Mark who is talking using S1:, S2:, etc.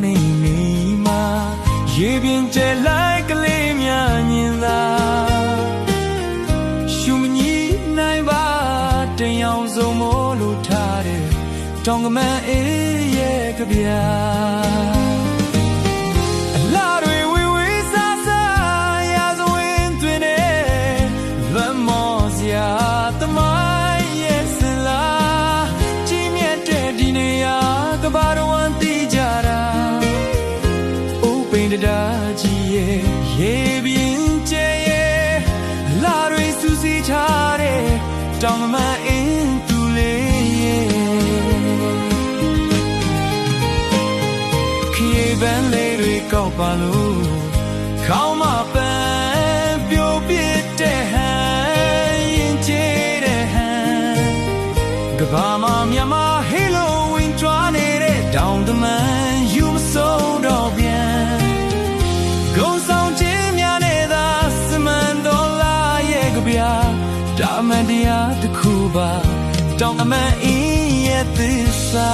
S1: နေနေမှာရေပြင်းကျဲလိုက်ကလေးများညင်သာရှုမညီနိုင်ပါတယောင်စုံမို့လို့ထားတယ်တောင်ကမန်းအေးရဲ့ကြပြအလားတွေဝေဝေးစားစားရာဇဝင်တွင်နေလွမ်းမောစရာသမိုင်းရဲ့စလားကြီးမြတ်တဲ့ဒီနေရာကဘာတော်ဝန်သိကြတာအိုးပိန်တရာကြီးရဲ့ရေပြင်းကျဲရဲ့လာတွေစူးစီးထားတဲ့တောင်မန်းအင်းသူလေးရဲ့ခေဗန်လေးတွေကောက်ပါလို့ခေါင်းမပန်းပြိုပြစ်တဲ့ဟန်ရင်ကျဲတဲ့ဟန်ကဘာမမြမဟေလိုဝင်ကြွားနေတဲ့တောင်တမန်ယူမဆုံးတော့ပြန်ဂုံဆောင်ခြင်းများနဲ့သာစမန်တော်လာရဲ့ကြပြတာမန်တရားတစ်ခုပါတောင်တမန်အင်းရဲ့သစ္စာ